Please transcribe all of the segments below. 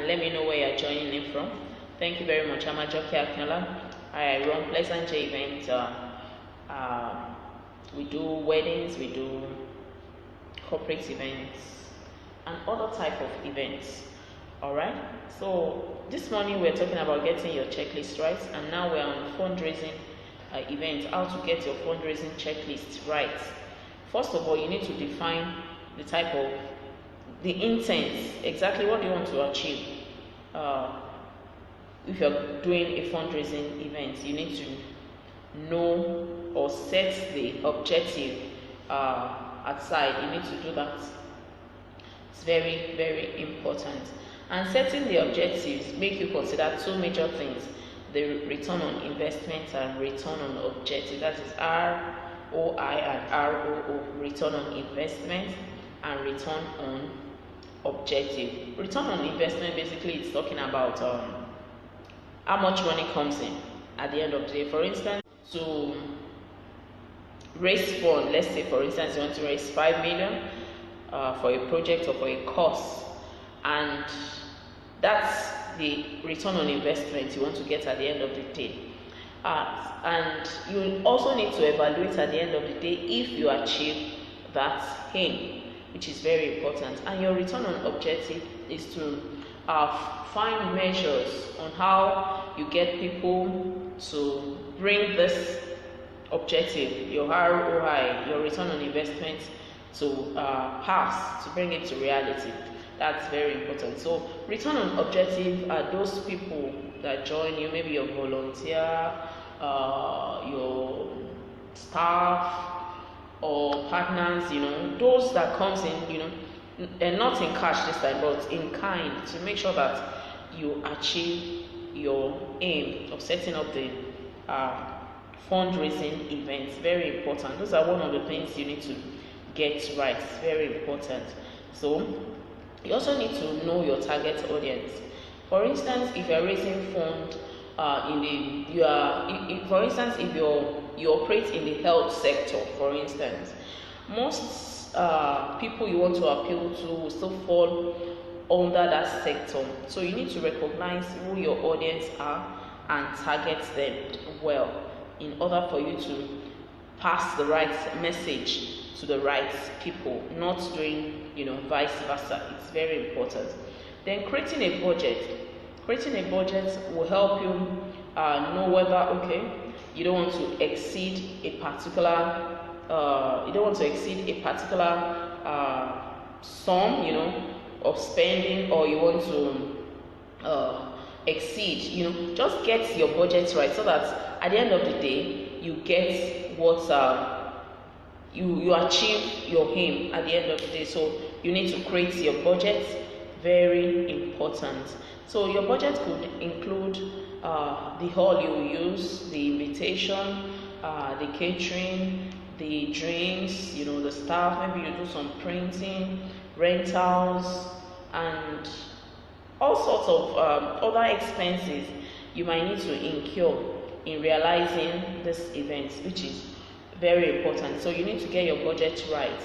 and let me know where you're joining in from. Thank you very much. I'm Ajoke Akinola. I run Pleasant J events. We do weddings, we do corporate events, and other type of events. Alright, so this morning we're talking about getting your checklist right, and now we're on fundraising events, how to get your fundraising checklist right. First of all, you need to define the type of, the intent, exactly what you want to achieve. If you're doing a fundraising event, you need to know or set the objective aside. You need to do that. It's very, very important. And setting the objectives make you consider two major things: the return on investment and return on objective. That is ROI and ROO, return on investment and return on objective. Return on investment basically it's talking about how much money comes in at the end of the day. For instance, to raise funds, let's say for instance you want to raise 5 million for a project or for a course, and that's the return on investment you want to get at the end of the day. And you also need to evaluate at the end of the day if you achieve that aim, which is very important. And your return on objective is to find measures on how you get people to bring this objective, your ROI, your return on investment, to pass, to bring it to reality. That's very important. So return on objective are those people that join you, maybe your volunteer, your staff or partners, those that comes in, and not in cash this time, but in kind, to make sure that you achieve your aim of setting up the fundraising events. Very important. Those are one of the things you need to get right. It's very important. So you also need to know your target audience. For instance, if you're raising funds for instance, if you operate in the health sector, for instance, most people you want to appeal to will still fall under that sector. So you need to recognize who your audience are and target them well in order for you to pass the right message to the right people, not doing vice versa. It's very important. Then creating a budget. Creating a budget will help you know whether you don't want to exceed a particular sum of spending, or you want to exceed. Just get your budget right, so that at the end of the day you get what you achieve your aim at the end of the day. So you need to create your budget. Very important. So your budget could include the hall you use, the invitation, the catering, the drinks, the staff. Maybe you do some printing, rentals, and all sorts of other expenses you might need to incur in realizing this event, which is very important. So you need to get your budget right.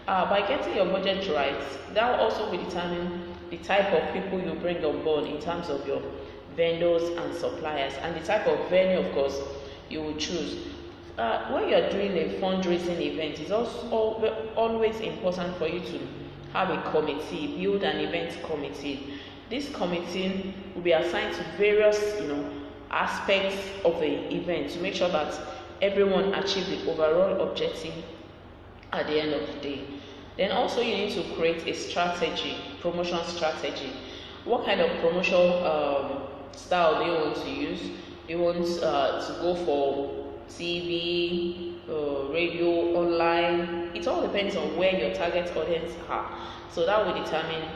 By getting your budget right, that will also will determine the type of people you bring on board in terms of your vendors and suppliers, and the type of venue, of course, you will choose. When you are doing a fundraising event, it's also always important for you to have a committee, build an event committee. This committee will be assigned to various aspects of the event to make sure that everyone achieves the overall objective at the end of the day. Then also you need to create a strategy, promotion strategy. What kind of promotional style do you want to use? Do you want to go for TV, radio, online? It all depends on where your target audience are. So that will determine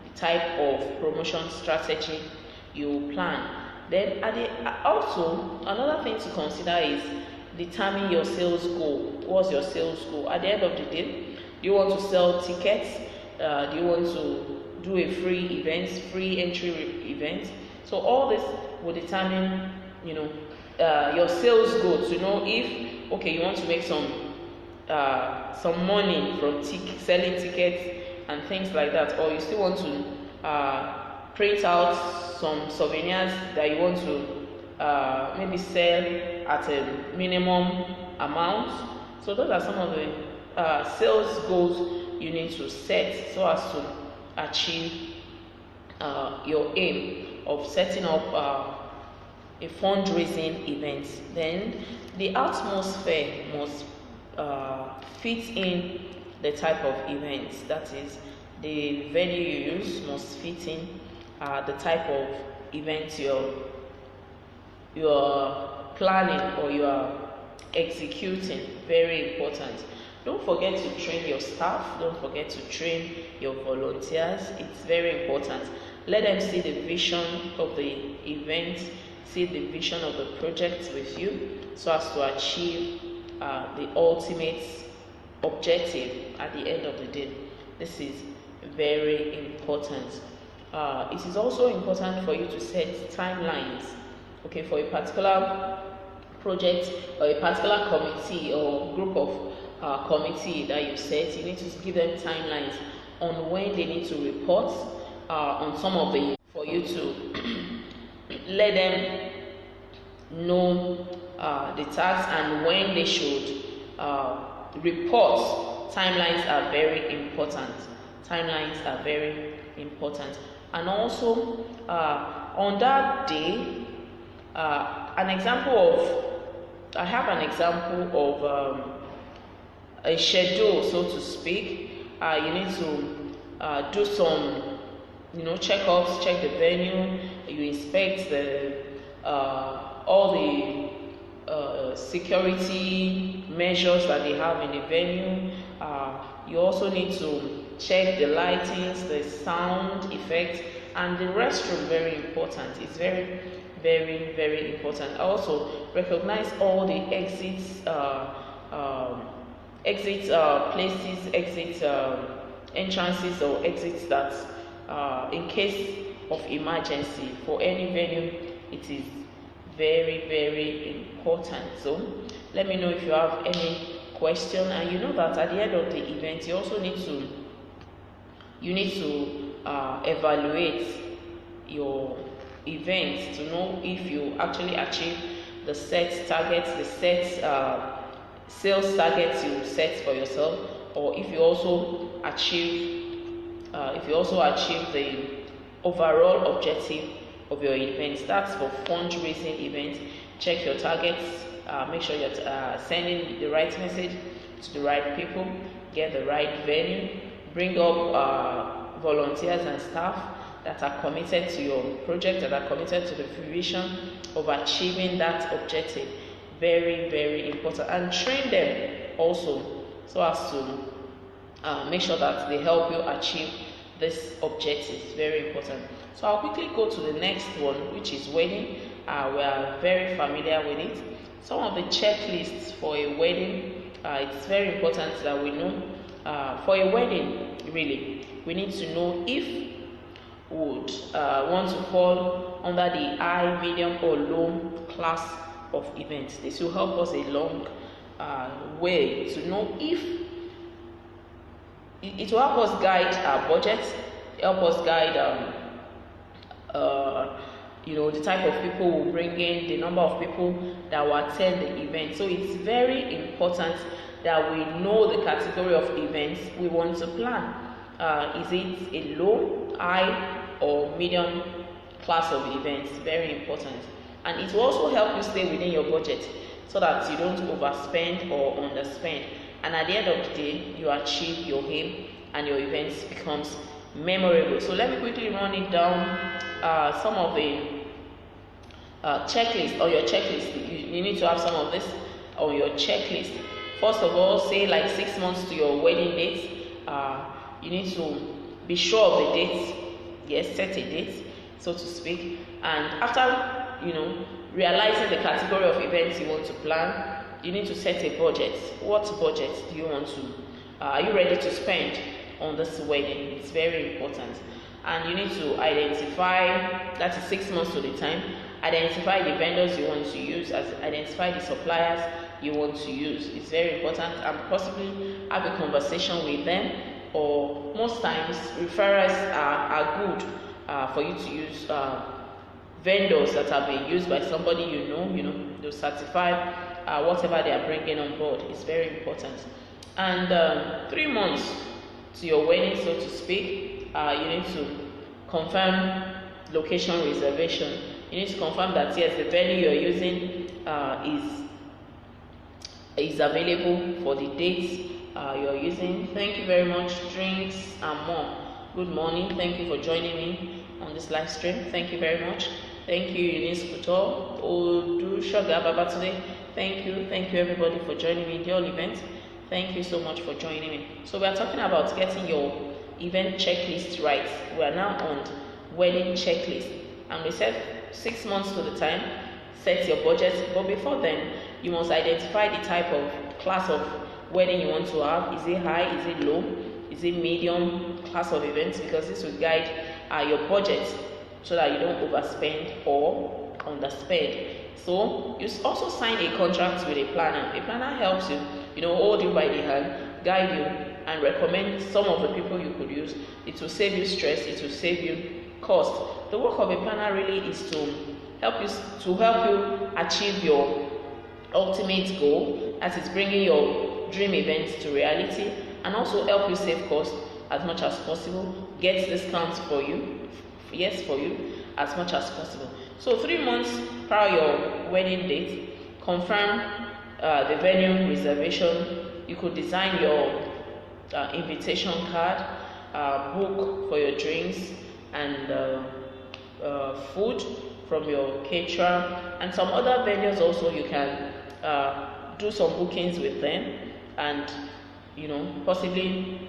the type of promotion strategy you plan. Then also another thing to consider is determine your sales goal. What's your sales goal? At the end of the day, do you want to sell tickets? Do you want to do a free entry event? So all this will determine, your sales goal, to know if, you want to make some money from selling tickets and things like that, or you still want to print out some souvenirs that you want to maybe sell at a minimum amount. So those are some of the sales goals you need to set so as to achieve your aim of setting up a fundraising event. Then the atmosphere must fit in the type of event. That is, the venue you use must fit in the type of event you're planning or you are executing. Very important. Don't forget to train your staff. Don't forget to train your volunteers. It's very important. Let them see the vision of the event, see the vision of the project with you, so as to achieve the ultimate objective at the end of the day. This is very important. It is also important for you to set timelines, okay, for a particular project or a particular committee or group of committee that you set. You need to give them timelines on when they need to report on some of the, for you to let them know the tasks and when they should report. Timelines are very important. Timelines are very important. And also on that day, I have an example of a schedule, so to speak. You need to do some, checkups, check the venue. You inspect the all the security measures that they have in the venue. You also need to check the lightings, the sound effects, and the restroom. Very important. It's very, very, very important. Also recognize all the exits, places, entrances or exits that in case of emergency for any venue, it is very, very important. So let me know if you have any question. And you know that at the end of the event, you also need to evaluate your event to know if you actually achieve the set targets, the set sales targets you set for yourself, or if you also achieve the overall objective of your event. That's for fundraising events. Check your targets, make sure you're sending the right message to the right people, get the right venue, bring up volunteers and staff that are committed to your project, that are committed to the vision of achieving that objective. Very, very important. And train them also so as to make sure that they help you achieve this objective. Very important. So I'll quickly go to the next one, which is wedding. We are very familiar with it. Some of the checklists for a wedding, it's very important that we know. For a wedding, really, we need to know if would want to fall under the high, medium, or low class of events. This will help us a long way to know if it will help us guide our budget, help us guide the type of people we'll bring in, the number of people that will attend the event. So it's very important that we know the category of events we want to plan. Is it a low, high, or medium class of events? Very important. And it will also help you stay within your budget so that you don't overspend or underspend. And at the end of the day, you achieve your aim and your events becomes memorable. So let me quickly run it down. Some of the checklist or your checklist. You need to have some of this on your checklist. First of all, say like 6 months to your wedding date. You need to be sure of the date. Yes, set a date, so to speak. And after realizing the category of events you want to plan, you need to set a budget. What budget do you want to? Are you ready to spend on this wedding? It's very important. And you need to identify, that is 6 months to the time, identify the vendors you want to use, identify the suppliers you want to use. It's very important, and possibly have a conversation with them. Or most times referrals are good for you to use vendors that are being used by somebody they'll certify whatever they are bringing on board. Is very important. And 3 months to your wedding, so to speak, you need to confirm location reservation. You need to confirm that yes, the venue you're using is available for the dates you're using. Thank you very much. Drinks and more. Good morning. Thank you for joining me on this live stream. Thank you very much. Thank you, Eunice Kuto, Odu Shoga Baba today. Thank you everybody for joining me in the whole event. Thank you so much for joining me. So we are talking about getting your event checklist right. We are now on wedding checklist, and we said 6 months to the time, set your budget. But before then, you must identify the type of class of wedding you want to have. Is it high? Is it low? Is it medium class of events? Because this will guide your budget so that you don't overspend or underspend. So you also sign a contract with a planner. A planner helps you, hold you by the hand, guide you, and recommend some of the people you could use. It will save you stress. It will save you cost. The work of a planner really is to help you achieve your ultimate goal, that is bringing your dream event to reality, and also help you save cost as much as possible, get discounts for you as much as possible. So 3 months prior your wedding date, confirm the venue reservation. You could design your invitation card, book for your drinks and food from your caterer, and some other venues also. You can do some bookings with them, and possibly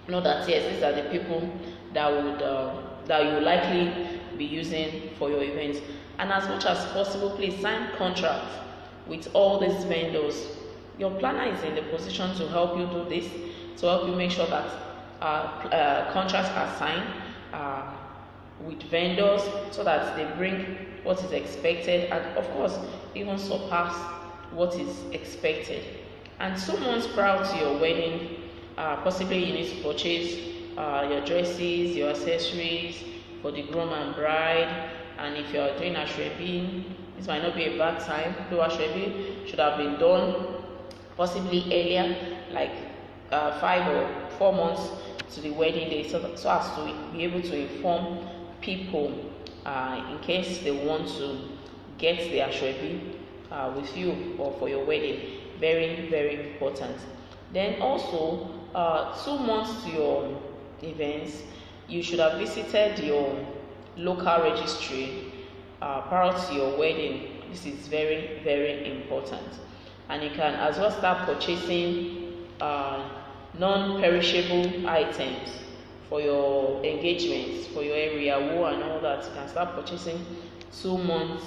know that yes, these are the people that you likely be using for your events. And as much as possible, please sign contracts with all these vendors. Your planner is in the position to help you do this, to help you make sure that contracts are signed with vendors, so that they bring what is expected, and of course even surpass what is expected. And 2 months prior to your wedding, possibly you need to purchase your dresses, your accessories for the groom and bride. And if you are doing ashwebi, this might not be a bad time. Though ashwebi should have been done possibly earlier, like 5 or 4 months to the wedding day, so as to be able to inform people in case they want to get the ashwebi with you or for your wedding. Very, very important. Then also 2 months to your events, you should have visited your local registry prior to your wedding. This is very, very important. And you can as well start purchasing non-perishable items for your engagements, for your area, and all that. You can start purchasing 2 months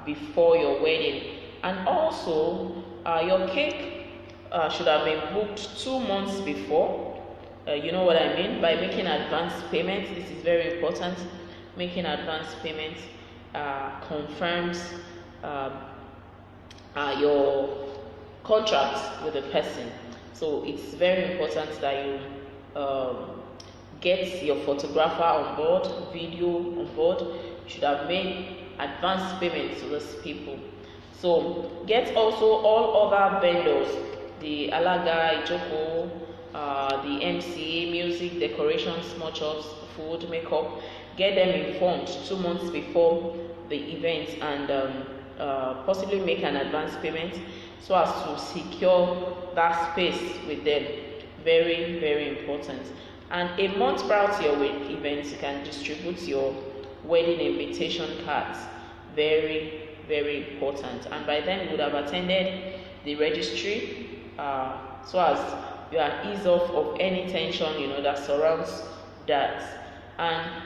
before your wedding. And also your cake should have been booked 2 months before. You know what I mean by making advance payments. This is very important. Making advance payments confirms your contract with the person. So it's very important that you get your photographer on board, video on board. You should have made advance payments to those people. So get also all other vendors, the alaga, ijoko, the MC, music, decorations, small chops, food, makeup. Get them informed 2 months before the event, and possibly make an advance payment so as to secure that space with them. Very, very important. And a month prior to your event, you can distribute your wedding invitation cards. Very, very important. And by then you would have attended the registry, so as you are eased off of any tension that surrounds that. And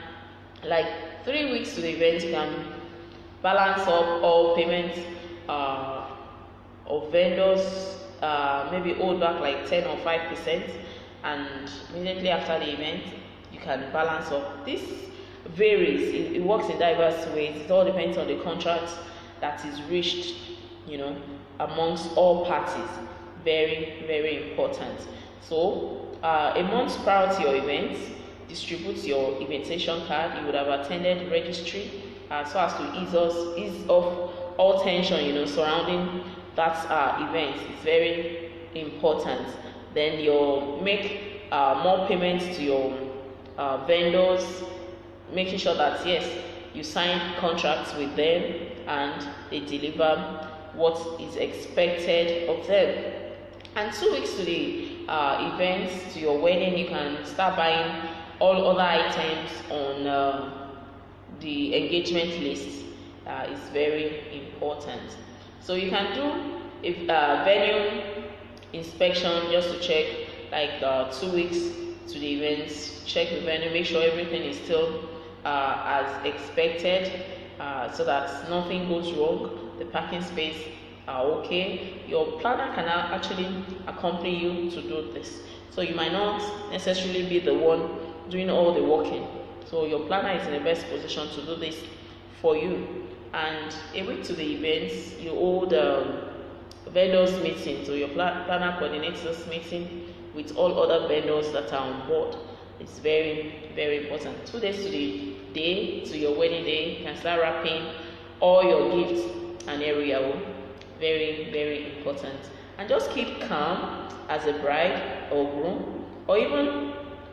like 3 weeks to the event, you can balance up all payments of vendors, maybe hold back like 10 or 5%, and immediately after the event you can balance up. This varies, it works in diverse ways. It all depends on the contract that is reached amongst all parties. Very, very important. So a month prior to your event, distribute your invitation card. You would have attended registry, so as to ease off all tension, surrounding that event. It's very important. Then you make more payments to your vendors, making sure that yes, you sign contracts with them and they deliver what is expected of them. And 2 weeks to the events, to your wedding, you can start buying all other items on the engagement list. Is very important. So you can do a venue inspection just to check, like 2 weeks to the events, check the venue, make sure everything is still as expected, so that nothing goes wrong. The parking space are okay. Your planner can actually accompany you to do this, so you might not necessarily be the one doing all the working. So your planner is in the best position to do this for you. And a week to the events, you hold vendors meeting. So your planner coordinates this meeting with all other vendors that are on board. It's very, very important. 2 days to the day, to your wedding day, you can start wrapping all your gifts and area. Very, very important. And just keep calm as a bride or groom, or even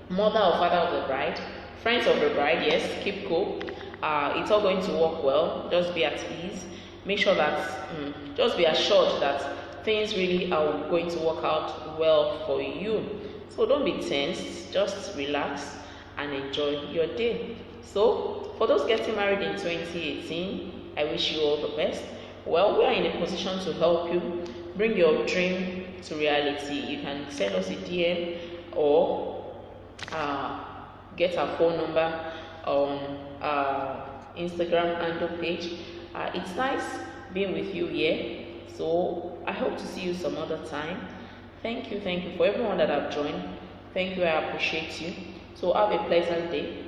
mother or father of the bride, friends of the bride. Yes, keep cool. It's all going to work well. Just be at ease. Make sure that just be assured that things really are going to work out well for you. So don't be tense, just relax and enjoy your day. So for those getting married in 2018, I wish you all the best. Well, we are in a position to help you bring your dream to reality. You can send us a DM or get our phone number on Instagram handle page. It's nice being with you here, so I hope to see you some other time. Thank you for everyone that have joined. Thank you, I appreciate you. So have a pleasant day.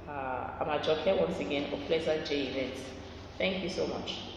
I'm Ajoke once again of Pleasant J Events. Thank you so much.